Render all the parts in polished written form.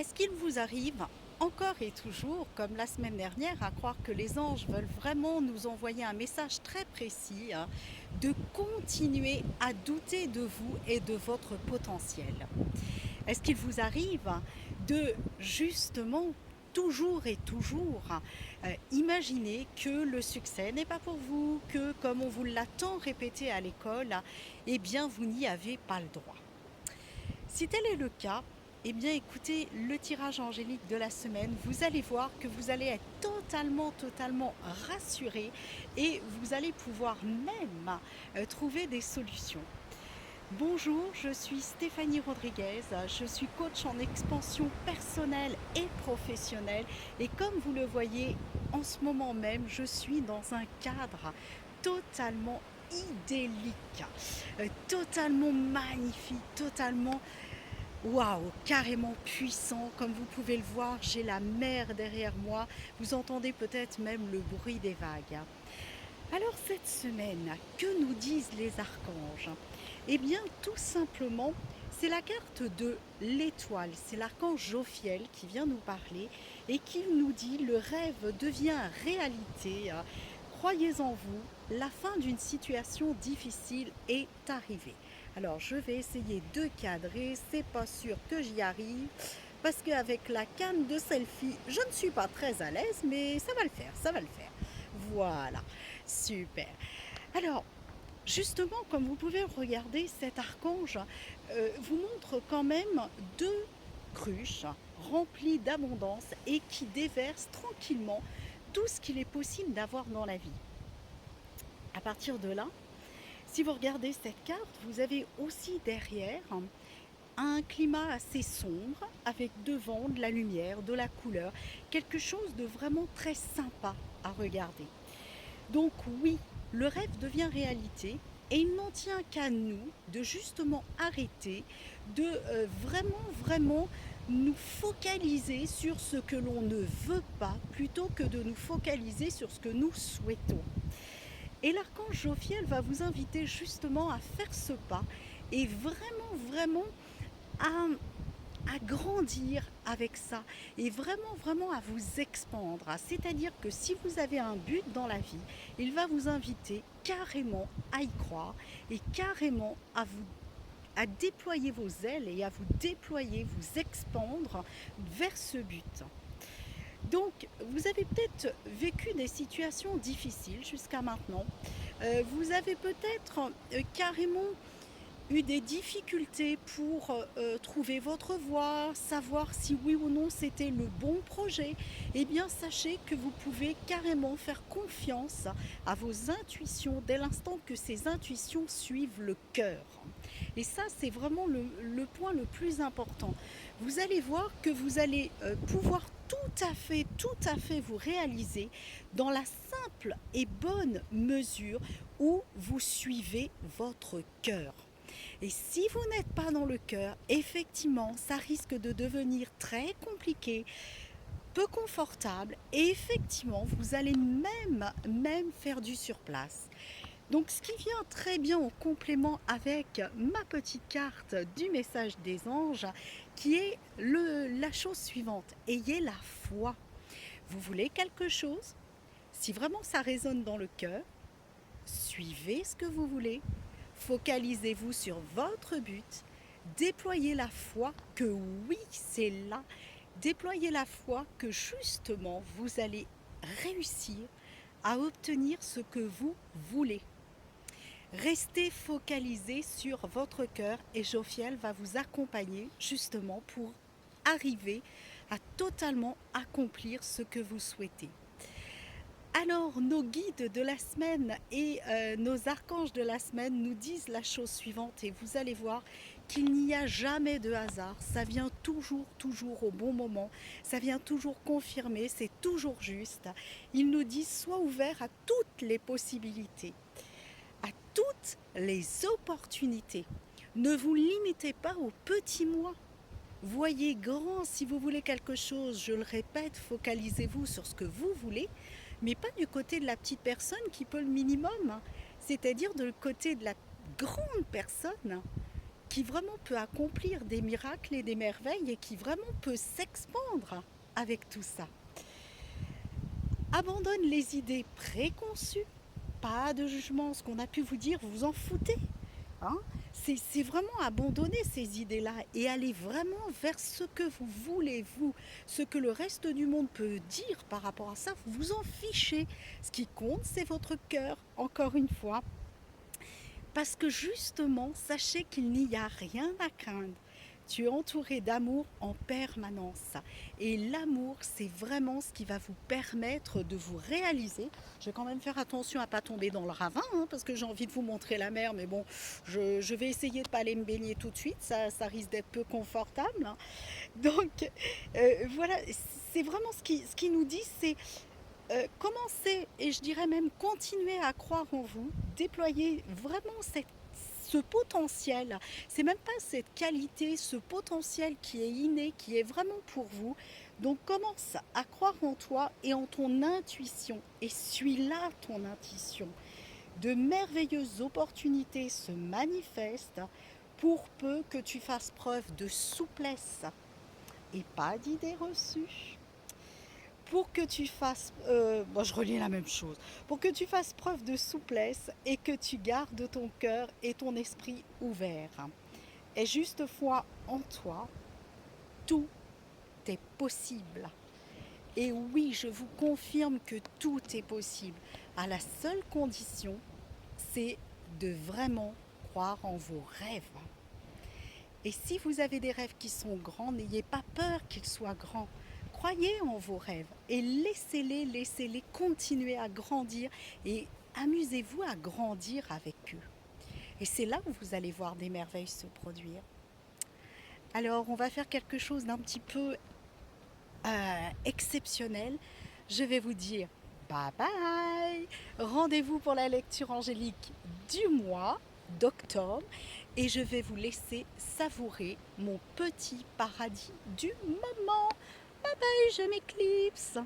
Est-ce qu'il vous arrive encore et toujours, comme la semaine dernière, à croire que les anges veulent vraiment nous envoyer un message très précis, de continuer à douter de vous et de votre potentiel? Est-ce qu'il vous arrive de justement toujours et toujours imaginer que le succès n'est pas pour vous, que comme on vous l'a tant répété à l'école, eh bien vous n'y avez pas le droit? Si tel est le cas, eh bien écoutez le tirage angélique de la semaine, vous allez voir que vous allez être totalement rassuré et vous allez pouvoir même trouver des solutions. Bonjour, je suis Stéphanie Rodriguez, je suis coach en expansion personnelle et professionnelle et comme vous le voyez en ce moment même, je suis dans un cadre totalement idyllique, totalement magnifique, totalement waouh, carrément puissant. Comme vous pouvez le voir, j'ai la mer derrière moi. Vous entendez peut-être même le bruit des vagues. Alors cette semaine, que nous disent les archanges? Eh bien tout simplement, c'est la carte de l'étoile. C'est l'archange Jophiel qui vient nous parler et qui nous dit le rêve devient réalité. Croyez en vous, la fin d'une situation difficile est arrivée. Alors je vais essayer de cadrer, c'est pas sûr que j'y arrive parce qu'avec la canne de selfie, je ne suis pas très à l'aise, mais ça va le faire, ça va le faire. Voilà, super. Alors, justement, comme vous pouvez regarder, cet archange vous montre quand même deux cruches remplies d'abondance et qui déversent tranquillement tout ce qu'il est possible d'avoir dans la vie. À partir de là, si vous regardez cette carte, vous avez aussi derrière un climat assez sombre avec devant de la lumière, de la couleur, quelque chose de vraiment très sympa à regarder. Donc oui, le rêve devient réalité et il n'en tient qu'à nous de justement arrêter de vraiment nous focaliser sur ce que l'on ne veut pas plutôt que de nous focaliser sur ce que nous souhaitons. Et l'archange Jophiel va vous inviter justement à faire ce pas et vraiment à, à grandir avec ça et vraiment à vous expandre. C'est-à-dire que si vous avez un but dans la vie, il va vous inviter carrément à y croire et carrément à déployer vos ailes et à vous déployer, vous expandre vers ce but. Donc, vous avez peut-être vécu des situations difficiles jusqu'à maintenant. Vous avez peut-être carrément eu des difficultés pour trouver votre voie, savoir si oui ou non c'était le bon projet, eh bien sachez que vous pouvez carrément faire confiance à vos intuitions dès l'instant que ces intuitions suivent le cœur. Et ça, c'est vraiment le point le plus important. Vous allez voir que vous allez pouvoir tout à fait vous réaliser dans la simple et bonne mesure où vous suivez votre cœur. Et si vous n'êtes pas dans le cœur, effectivement, ça risque de devenir très compliqué, peu confortable et effectivement, vous allez même faire du surplace. Donc ce qui vient très bien en complément avec ma petite carte du message des anges, qui est la chose suivante. Ayez la foi. Vous voulez quelque chose? Si vraiment ça résonne dans le cœur, suivez ce que vous voulez, focalisez-vous sur votre but, déployez la foi que oui, c'est là, déployez la foi que justement vous allez réussir à obtenir ce que vous voulez. Restez focalisé sur votre cœur et Jophiel va vous accompagner justement pour arriver à totalement accomplir ce que vous souhaitez. Alors, nos guides de la semaine et nos archanges de la semaine nous disent la chose suivante et vous allez voir qu'il n'y a jamais de hasard, ça vient toujours au bon moment, ça vient toujours confirmer, c'est toujours juste. Ils nous disent sois ouvert à toutes les possibilités, à toutes les opportunités. Ne vous limitez pas aux petits mois. Voyez grand si vous voulez quelque chose, je le répète, focalisez-vous sur ce que vous voulez, mais pas du côté de la petite personne qui peut le minimum, c'est-à-dire du côté de la grande personne qui vraiment peut accomplir des miracles et des merveilles et qui vraiment peut s'expandre avec tout ça. Abandonne les idées préconçues, pas de jugement, ce qu'on a pu vous dire, vous en foutez. Hein. C'est vraiment abandonner ces idées-là et aller vraiment vers ce que vous voulez, vous, ce que le reste du monde peut dire par rapport à ça, vous vous en fichez. Ce qui compte, c'est votre cœur, encore une fois. Parce que justement, sachez qu'il n'y a rien à craindre. Tu es entouré d'amour en permanence. Et l'amour, c'est vraiment ce qui va vous permettre de vous réaliser. Je vais quand même faire attention à ne pas tomber dans le ravin, hein, parce que j'ai envie de vous montrer la mer, mais bon, je vais essayer de ne pas aller me baigner tout de suite, ça risque d'être peu confortable. Hein. Donc, voilà, c'est vraiment ce qui nous dit, c'est commencez, et je dirais même continuer à croire en vous, déployer vraiment ce potentiel, c'est même pas cette qualité, ce potentiel qui est inné, qui est vraiment pour vous. Donc commence à croire en toi et en ton intuition et suis-là ton intuition. De merveilleuses opportunités se manifestent pour peu que tu fasses preuve de souplesse et pas d'idées reçues. Pour que tu fasses, bon, je relis la même chose, pour que tu fasses preuve de souplesse et que tu gardes ton cœur et ton esprit ouverts. Et juste foi en toi, tout est possible. Et oui, je vous confirme que tout est possible. À la seule condition, c'est de vraiment croire en vos rêves. Et si vous avez des rêves qui sont grands, n'ayez pas peur qu'ils soient grands. Croyez en vos rêves et laissez-les continuer à grandir et amusez-vous à grandir avec eux. Et c'est là où vous allez voir des merveilles se produire. Alors, on va faire quelque chose d'un petit peu exceptionnel. Je vais vous dire bye bye. Rendez-vous pour la lecture angélique du mois d'octobre et je vais vous laisser savourer mon petit paradis du moment. Bye bye, je m'éclipse.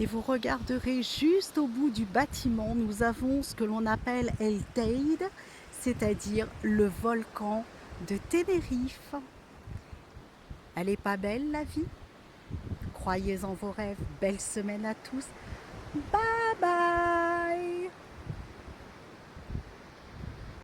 Et vous regarderez juste au bout du bâtiment, nous avons ce que l'on appelle El Teide, c'est-à-dire le volcan de Tenerife. Elle n'est pas belle la vie? Croyez en vos rêves. Belle semaine à tous. Bye bye.